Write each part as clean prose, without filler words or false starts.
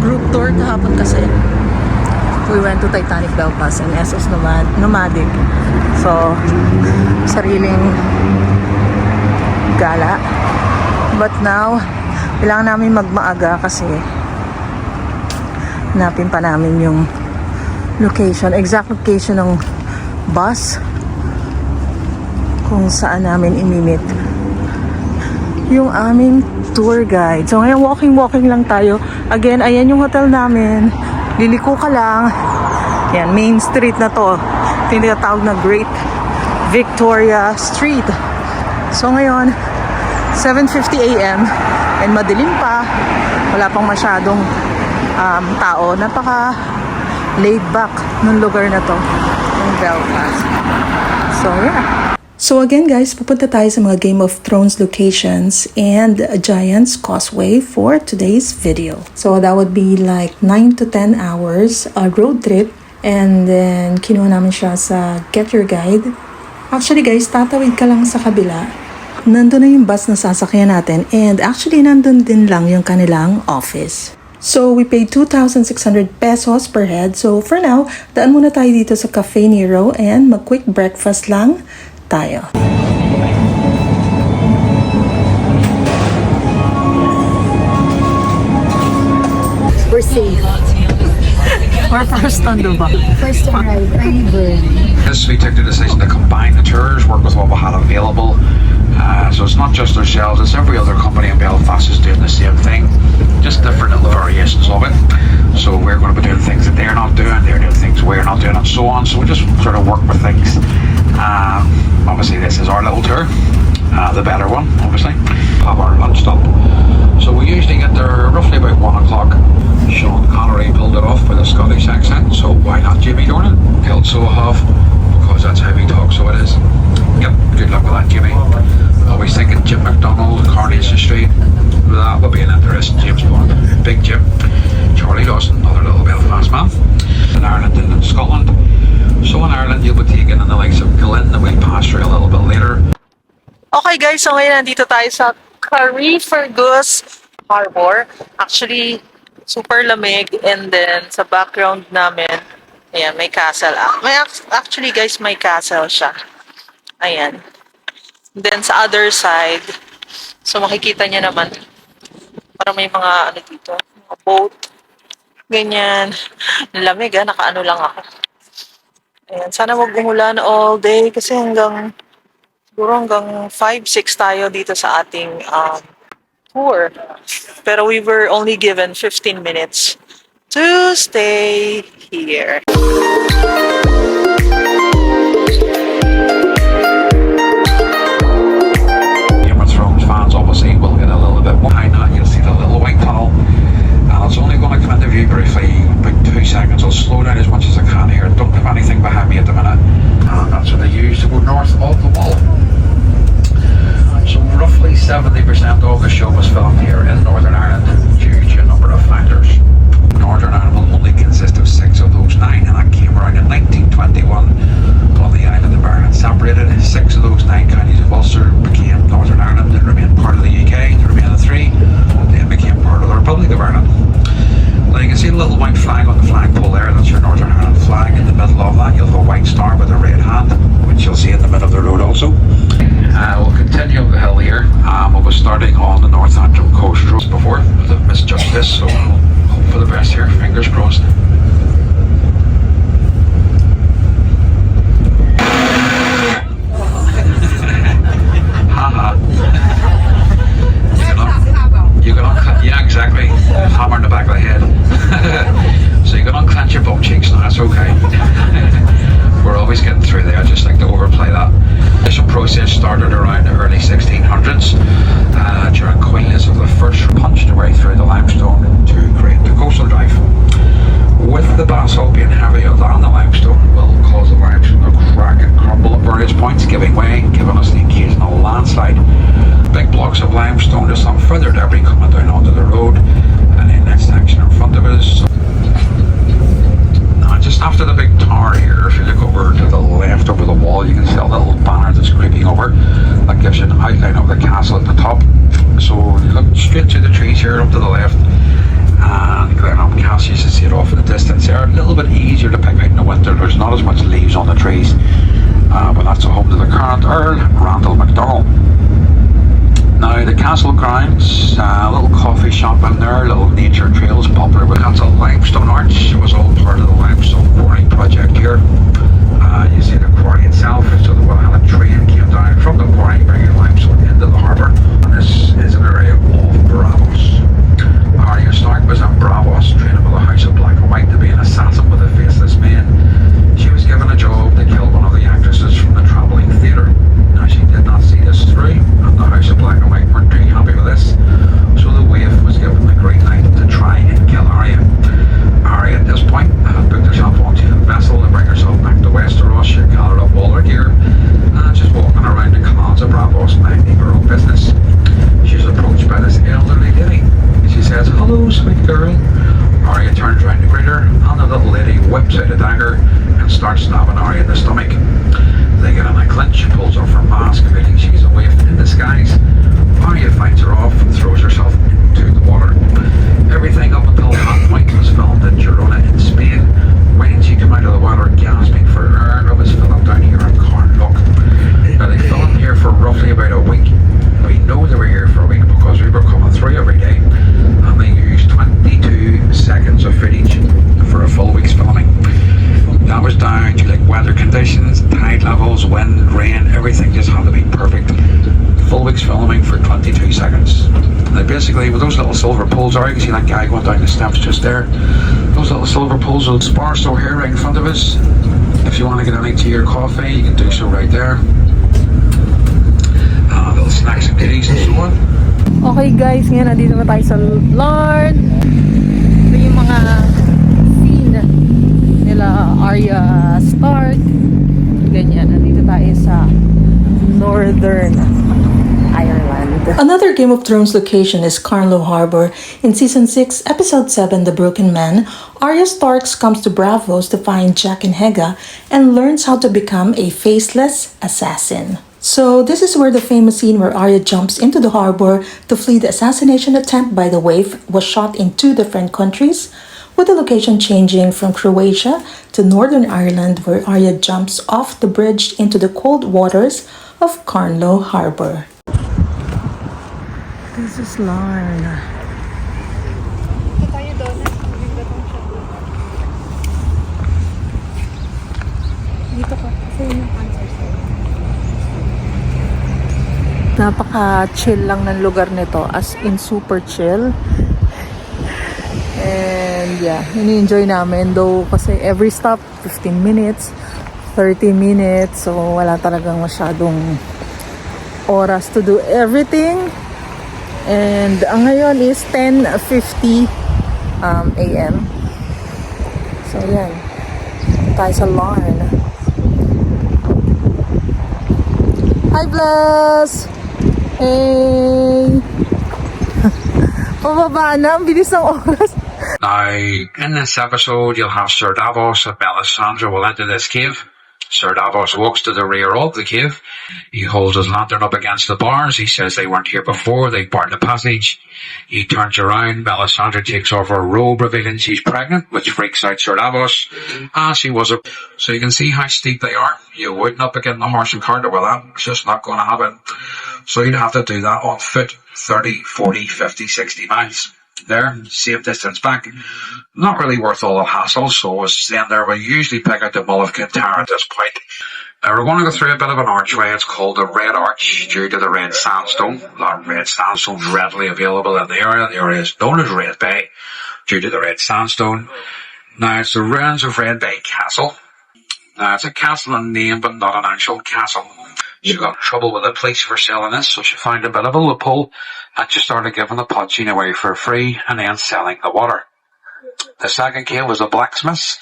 group tour kahapon kasi. We went to Titanic Belfast and Essos Nomadic. So, sariling gala. But now, kailangan namin magmaaga kasi hanapin pa namin yung location, exact location ng bus kung saan namin imimit yung aming tour guide. So ngayon walking lang tayo. Again, ayan yung hotel namin. Liliko ka lang. Yan, main street na to. Tinatawag na Great Victoria Street. So ngayon 7:50 AM and madilim pa. Wala pang masyadong tao. Napaka laid back ng lugar na to, ng Belfast. So yeah. So again guys, pupunta tayo sa mga Game of Thrones locations and Giant's Causeway for today's video. So that would be like 9 to 10 hours road trip, and then kinuha namin siya sa Get Your Guide. Actually guys, tatawid ka lang sa kabila. Nandun na yung bus na sasakyan natin, and actually nandun din lang yung kanilang office. So we paid 2,600 pesos per head. So for now, daan muna tayo dito sa Cafe Nero and mag-quick breakfast lang tayo. We're safe. We're first on the bus. First to ride, early bird. Yes, we took the decision to combine the tours, work with what we had available. So it's not just ourselves, it's every other company in Belfast is doing the same thing, just different little variations of it. So we're going to be doing things that they're not doing, they're doing things we're not doing, and so on. So we just sort of work with things. Obviously this is our little tour, the better one, obviously. Have our lunch stop. So we usually get there roughly about 1 o'clock. Sean Connery pulled it off with a Scottish accent, so why not Jimmy Dornan? Killed so have, because that's how we talk, so it is. Yep, good luck with that, Jimmy. Always thinking Jim McDonald, Coronation Street. That would be an interesting James Bond. Big Jim. Charlie Dawson, another little Belfast man. In Ireland and in Scotland. So in Ireland, you'll be taking in the likes of Glen, that we'll pass through a little bit later. Okay guys, so ngayon nandito tayo sa Carrickfergus Harbor. Actually, super lamig, and then sa background namin, ayan, may castle. Actually guys, may castle siya. Ayan. Then sa other side, so makikita niya naman, parang may mga ano dito, mga boat. Ganyan. Lamig nakaano lang ako. Ayan, sana wag umulan all day kasi siguro hanggang 5-6 tayo dito sa ating tour. Pero we were only given 15 minutes to stay here. Game of Thrones fans obviously will get a little bit more behind that. You'll see the little white tunnel, and it's only going to come into view briefly, about 2 seconds. I'll slow down as much as I can here. Don't have anything behind me at the minute. And that's what they use to go north of the wall. So roughly 70% of the show was filmed here in Northern Ireland due to a number of factors. Northern Ireland will only consist of 6 of those 9, and that came around in 1921 on the island of Ireland. Separated 6 of those 9 counties of Ulster became Northern Ireland and remained part of the UK. The remaining 3 then became part of the Republic of Ireland. Now you can see the little white flag on the flagpole there, that's your Northern Ireland flag. In the middle of that you'll have a white star with a red hand, which you'll see in the middle of the road also. We'll continue up the hill here. I was starting on the Northampton Coast Road before, but I've misjudged this, so we'll hope for the best here, fingers crossed. Haha. You can yeah, exactly. Hammer in the back of the head. So you can unclench your bum cheeks now, that's okay. We're always getting through there, I just like to overplay that. This process started around the early 1600s during Queen Elizabeth I punched her way through the limestone to create the coastal drive. little bit easier to pick out in the winter. There's not as much leaves on the trees. But that's a home to the current Earl, Randall MacDonald. Now the castle grounds, a little coffee shop in there, little nature trails popular with that's a limestone arch. It was all part of the limestone quarry project here. You see the quarry itself, so the Willamette train came down from the quarry bringing limestone into the harbour. And this is an area of Bravos. Arya Stark was in Bravos, training with the House of Black and White to be an assassin with a faceless man. She was given a job to kill one of the actresses from the travelling theatre. Now she did not see this through, and the House of Black and White weren't too happy with this, so the waif was given the green light to try and kill Arya. Arya at this point had booked herself onto a vessel to bring herself back to Westeros. She had gathered up all her gear and just walking around the canals of Bravos minding her own business. She's approached by this elderly lady. She says, "Hello, sweet girl." Arya turns around to greet her, and the little lady whips out a dagger and starts stabbing Arya in the stomach. They get in a clinch, pulls off her mask, revealing she's a waif in disguise. Arya fights her off and throws herself into the water. Everything up until that point was filmed in Girona in Spain. When she came out of the water gasping for air, it was filmed down here in Carnlough. Now they filmed here for roughly about a week. We know they were here for a week because we were coming through every day, and they used 22 seconds of footage for a full week's filming. That was down to like weather conditions, tide levels, wind, rain, everything just had to be perfect. Full week's filming for 22 seconds. Now basically with those little silver poles are, you can see that guy going down the steps just there. Those little silver poles will spar so here right in front of us. If you want to get any tea or coffee, you can do so right there. Little snacks and goodies and so on. Okay guys, ngayon nandito na tayo sa Larne. Ito yung mga scene nila Arya Stark. Ganyan, nandito tayo sa Northern Ireland. Another Game of Thrones location is Carnlough Harbor. In Season 6, Episode 7, The Broken Man, Arya Stark comes to Bravos to find Jack and Hega and learns how to become a faceless assassin. So this is where the famous scene where Arya jumps into the harbor to flee the assassination attempt by the waif was shot in 2 different countries, with the location changing from Croatia to Northern Ireland, where Arya jumps off the bridge into the cold waters of Carnlough Harbor. This is Larne. Dito ka. Kasi yung answer sa'yo. Napaka-chill lang ng lugar nito, as in super chill. And yeah, ini-enjoy namin though kasi every stop 15 minutes, 30 minutes, so wala talagang masyadong oras to do everything. And ang ngayon is 10:50 AM. So yan, tayo sa Larne. Hi Bless! Hey! Pababa na, ang bilis ng oras. Now, in this episode, you'll have Sir Davos and Melisandre will enter this cave. Sir Davos walks to the rear of the cave. He holds his lantern up against the bars. He says they weren't here before. They barred the passage. He turns around. Melisandre takes off her robe, revealing she's pregnant, which freaks out Sir Davos. She was a... So you can see how steep they are. You wouldn't up against a horse and cart with that. It's just not going to happen. So you'd have to do that on foot. 30, 40, 50, 60 miles. There, same distance back. Not really worth all the hassle, so I was saying there, we usually pick out the Mull of Kintyre at this point. Now we're going to go through a bit of an archway. It's called the Red Arch due to the red sandstone. That red sandstone is readily available in the area. The area is known as Red Bay due to the red sandstone. Now it's the ruins of Red Bay Castle. Now it's a castle in name but not an actual castle. She got in trouble with the police for selling this, so she found a bit of a loophole and she started giving the poaching away for free and then selling the water. The second cave was a blacksmith's,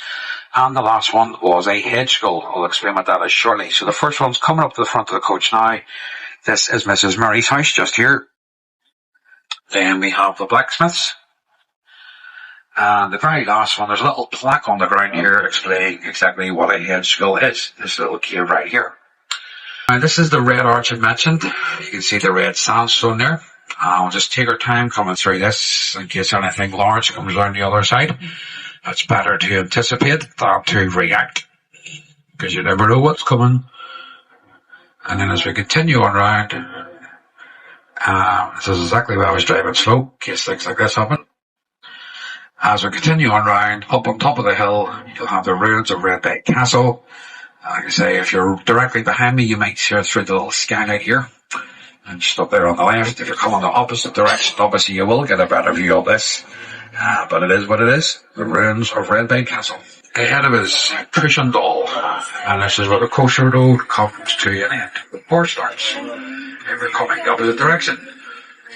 and the last one was a hedge skull. I'll explain what that is shortly. So the first one's coming up to the front of the coach now. This is Mrs. Murray's house, just here. Then we have the blacksmith's. And the very last one, there's a little plaque on the ground here explaining exactly what a hedge skull is. This little cave right here. Now this is the Red Arch I mentioned. You can see the red sandstone there. I'll just take our time coming through this in case anything large comes around the other side. It's better to anticipate than to react, because you never know what's coming. And then as we continue on round, this is exactly where I was driving slow, in case things like this happen. As we continue on round, up on top of the hill, you'll have the ruins of Redbay Castle. Like I say, if you're directly behind me, you might see her through the little skylight here. And just up there on the left, if you're coming the opposite direction, obviously you will get a better view of this. But it is what it is, the ruins of Redbay Castle. Ahead of us, Cushendun, and this is where the coastal road comes to an end. The port starts, and we're coming the opposite direction.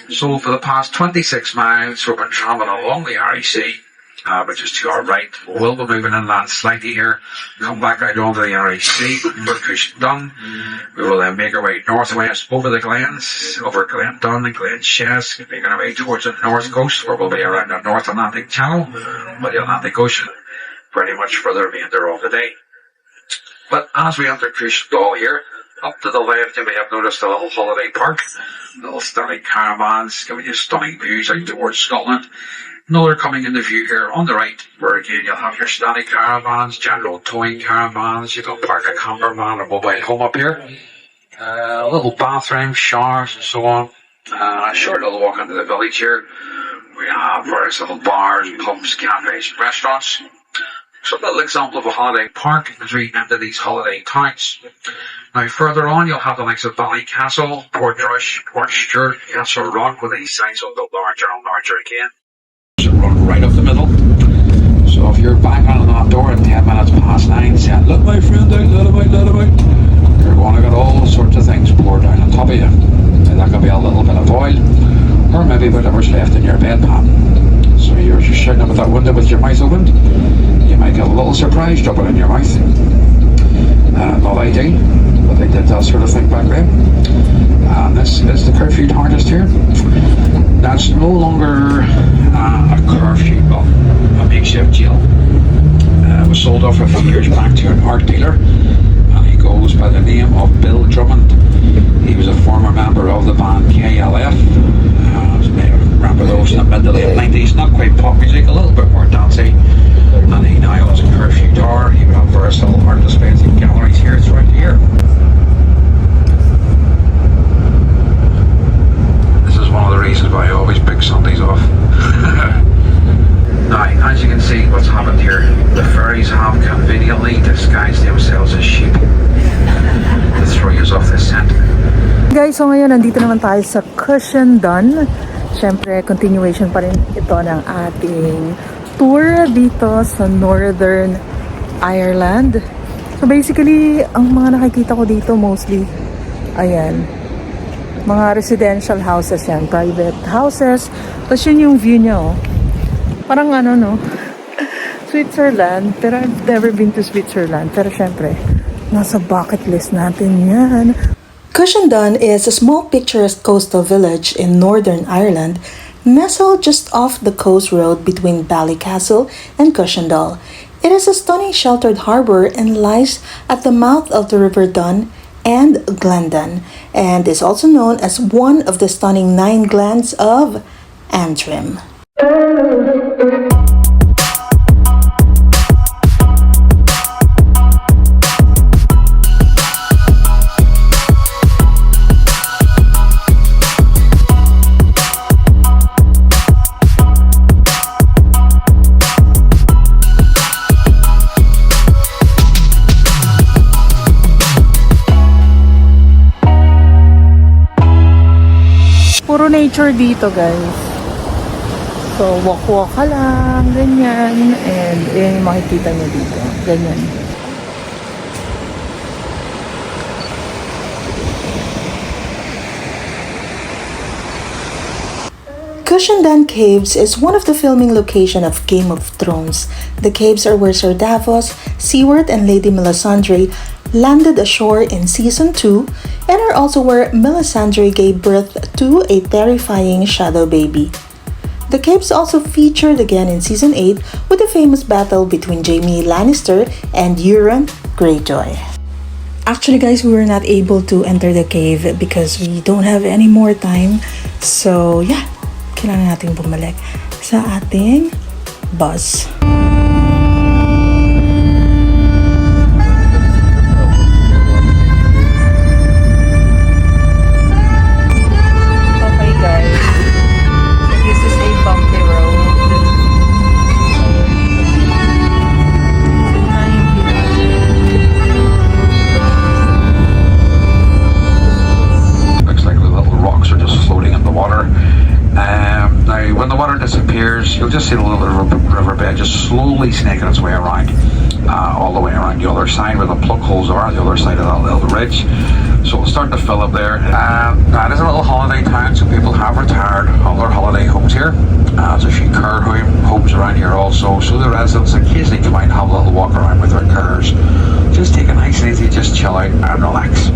So for the past 26 miles, we've been travelling along the REC, which is to our right. We'll be moving inland slightly here, come back out onto the REC, over Cushendun. We will then make our way northwest over the glens, over Glendun and Glenshes, making our way towards the north coast, where we'll be around the North Atlantic Channel, with the Atlantic Ocean, pretty much for the remainder of the day. But as we enter Cushendun here, up to the left, you may have noticed a little holiday park, little stunning caravans giving you stunning views out towards Scotland. Another coming into view here on the right, where again you'll have your standing caravans, general towing caravans. You can park a camper van or mobile home up here. Little bathrooms, showers and so on. A short little walk into the village here. We have various little bars, pubs, cafes and restaurants. So a little example of a holiday park as we enter these holiday towns. Now further on you'll have the likes of Castle, Portrush, Portstewart, Castle Rock, with these signs will go larger and larger again. Run right up the middle. So if you're bang on that door at 10 minutes past 9 saying, "Let my friend out, let him out, let him out," you're going to get all sorts of things poured down on top of you. And that could be a little bit of oil, or maybe whatever's left in your bedpan. So you're just shouting up at that window with your mouth open. You might get a little surprise dropping in your mouth. Not ideal, but they did that sort of thing back then. And this is the curfew harness here. That's no longer a curfew, but a makeshift jail. It was sold off a few years back to an art dealer, and he goes by the name of Bill Drummond. He was a former member of the band KLF. Remember those in the mid to late 90s, not quite pop music, a little bit more dancey. And he now owns a curfew tower. He would have versatile art displays and galleries here throughout the year. This is one of the reasons why I always pick Sundays off. Now, as you can see what's happened here, the fairies have conveniently disguised themselves as sheep to throw you off the scent. Guys, so ngayon nandito naman tayo sa Cushendun. Siyempre, continuation pa rin ito ng ating tour dito sa Northern Ireland. So basically, ang mga nakikita ko dito mostly, ayan, mga residential houses yan, private houses. Tapos yun yung view niya, oh. Parang ano, no? Switzerland. Pero I've never been to Switzerland. Pero syempre, nasa bucket list natin yan. Cushendun is a small picturesque coastal village in Northern Ireland, nestled just off the coast road between Ballycastle and Cushendun. It is a stunning sheltered harbor and lies at the mouth of the River Dun and Glendun, and is also known as one of the stunning 9 glens of Antrim. Puro nature dito, guys. So, walk-walk ka lang, ganyan. And, yun yung makikita nyo dito. Ganyan. Cushendun Caves is one of the filming location of Game of Thrones. The caves are where Sir Davos, Seward, and Lady Melisandre landed ashore in Season 2, and are also where Melisandre gave birth to a terrifying shadow baby. The caves also featured again in Season 8 with the famous battle between Jaime Lannister and Euron Greyjoy. Actually guys, we were not able to enter the cave because we don't have any more time. So yeah, kailangan natin bumalik sa ating bus. riverbed just slowly snaking its way around, all the way around the other side where the plug holes are, the other side of that little ridge. So it's starting to fill up there. That is a little holiday town, so people have retired all their holiday homes here. There's a few car homes around here also, so the residents occasionally come out and have a little walk around with their cars. Just take it nice and easy, just chill out and relax.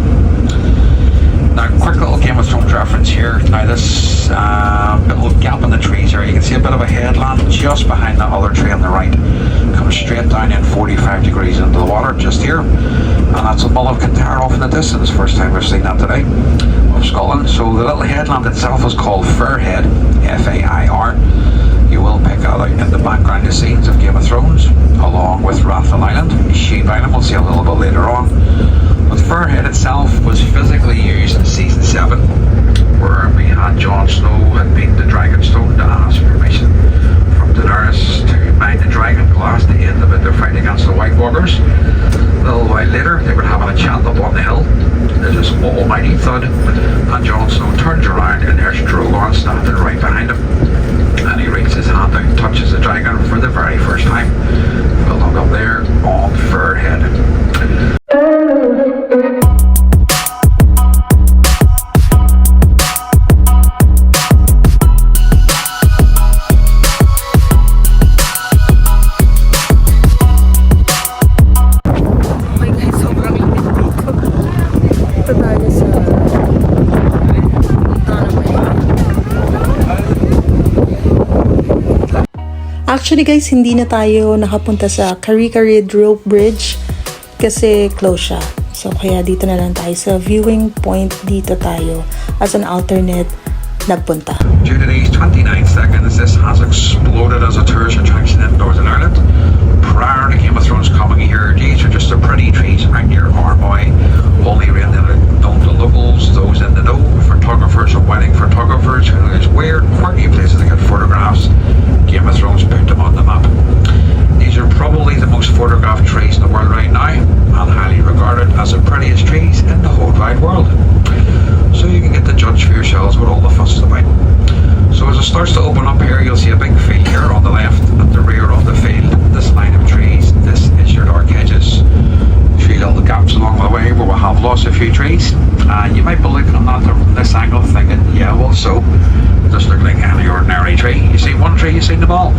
Now, quick little Game of Thrones reference here. Now, this little gap in the trees here, you can see a bit of a headland just behind that other tree on the right. Comes straight down in 45 degrees into the water just here. And that's a Mull of Kintyre off in the distance. First time we've seen that today, of Scotland. So the little headland itself is called Fairhead, F-A-I-R. You will pick out in the background the scenes of Game of Thrones, along with Rathville Island, Sheep Island, we'll see a little bit later on. But Fairhead itself was physically used in season 7, where we had Jon Snow had been the Dragonstone to ask permission from Daenerys to mine the dragon glass to aid them in their fight against the White Walkers. A little while later, they were having a chat up on the hill. There's this almighty thud, and Jon Snow turns around and there's Drogon standing right behind him. And he reaches his hand out and touches the dragon for the very first time. We'll look up there on Fairhead. Actually guys, hindi na tayo nakapunta sa Carrickfergus Rope Bridge kasi close siya. So kaya dito na lang tayo sa viewing point, dito tayo as an alternate nagpunta. Due to these 29 seconds, this has exploded as a tourist attraction in Northern Ireland. Prior to Game of Thrones coming here, these are just the pretty trees around near Carnlough, only really known to locals, those in the know, photographers and wedding photographers, who knows weird, quirky places to get photographs. Game of Thrones put them on the map. These are probably the most photographed trees in the world right now, and highly regarded as the prettiest trees in the whole wide world. So you can get to judge for yourselves what all the fuss is about. So as it starts to open up here, you'll see a big field here on the left. At the rear of the field, this line of trees, this is your dark hedges. A few little gaps along the way where we have lost a few trees. And you might be looking at that from this angle thinking, yeah, well, so just look like any ordinary tree. You see one tree, you see them all.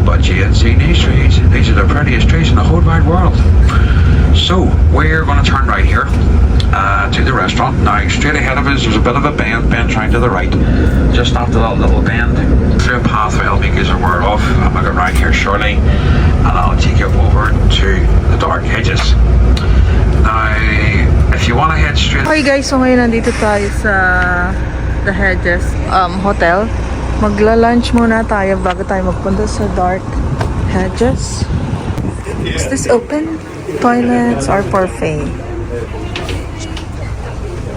But you ain't seen these trees. These are the prettiest trees in the whole wide world. So we're going to turn right here to the restaurant. Now straight ahead of us there's a bit of a bend trying to the right. Just after that little bend, through a pathway I'll make you aware of. I'm going to go right here shortly and I'll take you over to the dark hedges. Now if you want to head straight... Hi guys, so ngayon nandito tayo sa the Hedges hotel. Magla-lunch muna tayo bago tayo magpunta sa dark hedges. Is this open? Toilets or parfait?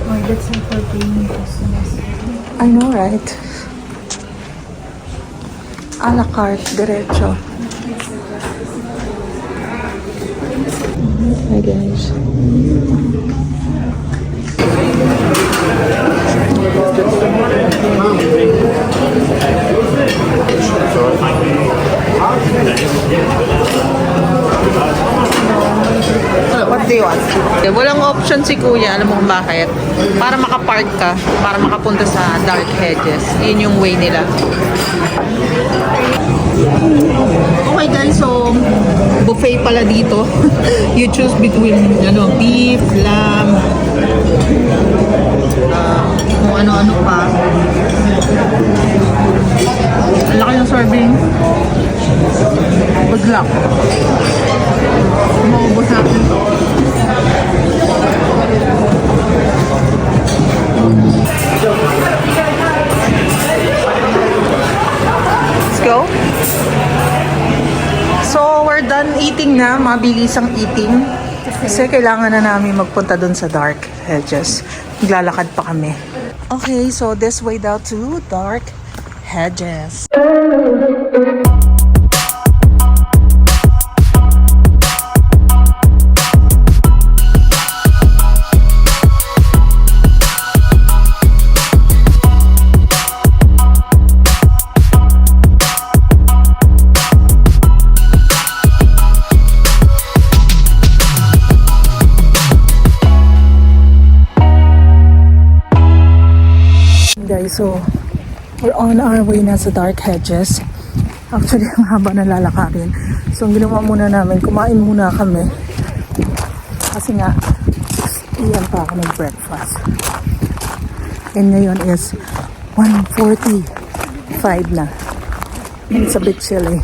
Oh, that's not for paying customers. I know, right? A la carte, diretso. Hi guys. What do you want? Walang option si kuya, alam mo kung bakit? Para makapark ka, para makapunta sa dark hedges. Yun yung way nila. Okay guys, so buffet pala dito. You choose between beef, lamb, kung ano-ano pa. Ang laki ng serving. Good luck. Maubos natin. Let's go. So, we're done eating na. Mabilis ang eating. Kasi kailangan na namin magpunta dun sa dark hedges. Maglalakad pa kami. Okay, so this way down to dark hedges. So, we're on our way na sa Dark Hedges. Actually, ang haba na lalakarin. So, ang ginawa muna namin, kumain muna kami. Kasi nga, iyan pa ako ng breakfast. And ngayon is 1:45 na. It's a bit chilly.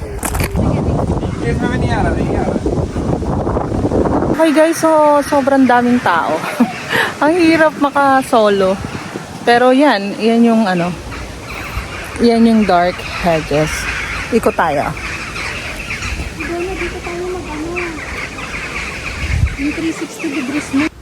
Okay guys, so sobrang daming tao. Ang hirap maka-solo. Pero yan yung yan yung Dark Hedges. Ikot tayo.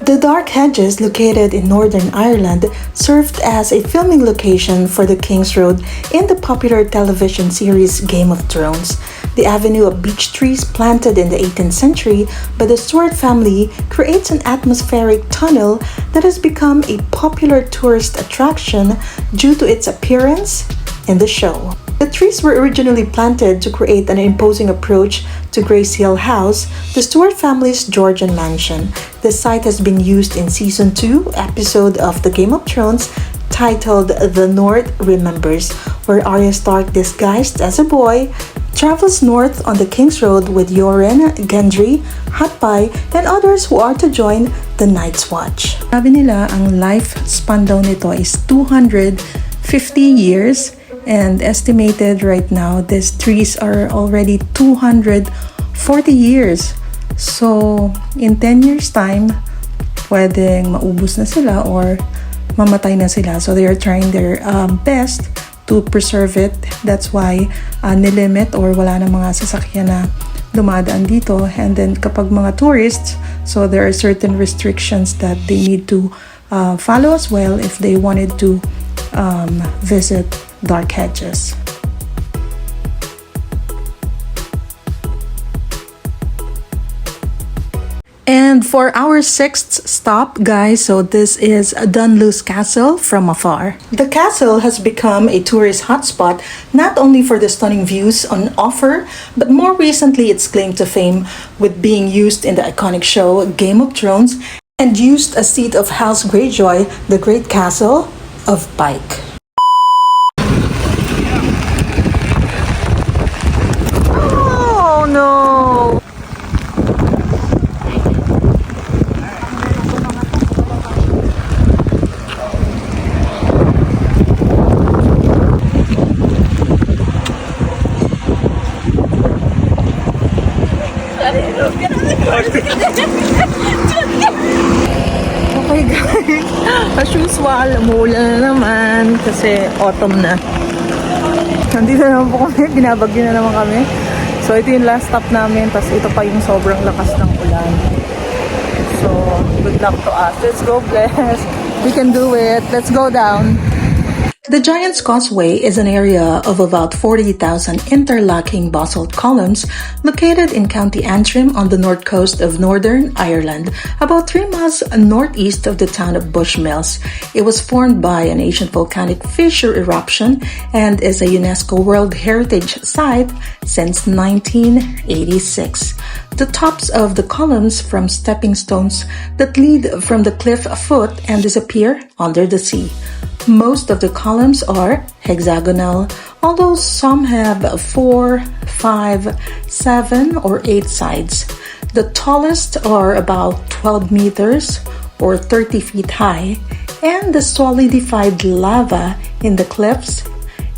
The Dark Hedges, located in Northern Ireland, served as a filming location for the King's Road in the popular television series Game of Thrones. The avenue of beech trees planted in the 18th century by the Stuart family creates an atmospheric tunnel that has become a popular tourist attraction due to its appearance in the show. The trees were originally planted to create an imposing approach to Grace Hill House, the Stuart family's Georgian mansion. The site has been used in Season 2 episode of the Game of Thrones titled The North Remembers, where Arya Stark, disguised as a boy, travels north on the King's Road with Yoren, Gendry, Hatpai, and others who are to join the Night's Watch. Sabi nila, ang lifespan daw nito is 250 years. And estimated right now, these trees are already 240 years. So, in 10 years time, pwedeng maubos na sila or mamatay na sila. So, they are trying their best to preserve it. That's why nilimit or wala na mga sasakyan na dumadaan dito. And then, kapag mga tourists, so there are certain restrictions that they need to follow as well if they wanted to visit Dark Hedges. And for our sixth stop, guys, so this is Dunluce Castle from afar. The castle has become a tourist hotspot not only for the stunning views on offer, but more recently its claim to fame with being used in the iconic show Game of Thrones and used as seat of House Greyjoy, the Great Castle of Pike. Oh no! Okay guys, as usual, umuulan na naman kasi autumn na. Nandito naman po kami, binabagyo na naman kami. So ito yung last stop namin, tapos ito pa yung sobrang lakas ng ulan. So good luck to us. Let's go, bless. We can do it. Let's go down. The Giant's Causeway is an area of about 40,000 interlocking basalt columns located in County Antrim on the north coast of Northern Ireland, about 3 miles northeast of the town of Bushmills. It was formed by an ancient volcanic fissure eruption and is a UNESCO World Heritage Site since 1986. The tops of the columns form stepping stones that lead from the cliff foot and disappear under the sea. Most of the columns are hexagonal, although some have 4, 5, 7, or 8 sides. The tallest are about 12 meters or 30 feet high, and the solidified lava in the cliffs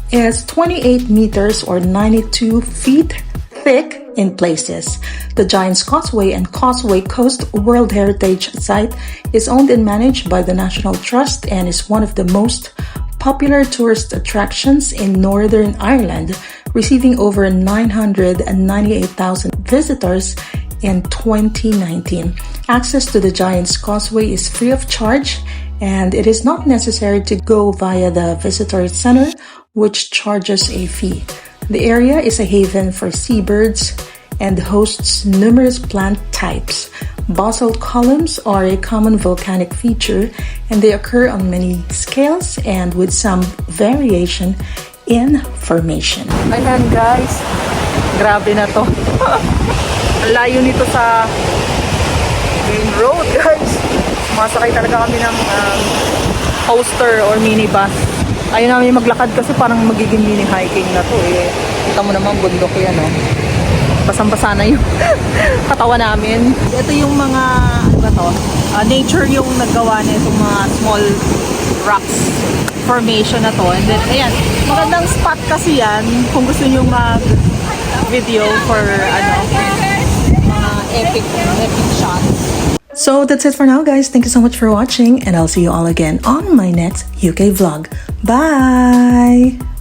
is 28 meters or 92 feet thick in places. The Giant's Causeway and Causeway Coast World Heritage Site is owned and managed by the National Trust and is one of the most popular tourist attractions in Northern Ireland, receiving over 998,000 visitors in 2019. Access to the Giant's Causeway is free of charge, and it is not necessary to go via the Visitor Center, which charges a fee. The area is a haven for seabirds and hosts numerous plant types. Basalt columns are a common volcanic feature, and they occur on many scales and with some variation in formation. Ayan guys, grabe na to. Ang layo nito sa main road guys. Masakay talaga kami ng coaster or minibus. Ayaw namin maglakad kasi parang magiging mini hiking na to eh. Kita mo naman bundok yan, no? Basang-basa na yung katawan namin. Ito yung mga, ano ba to? Nature yung naggawa na itong mga small rocks formation na to. And then, ayan, magandang spot kasi yan kung gusto nyo mag-video for, mga epic shots. So that's it for now, guys. Thank you so much for watching, and I'll see you all again on my next UK vlog. Bye!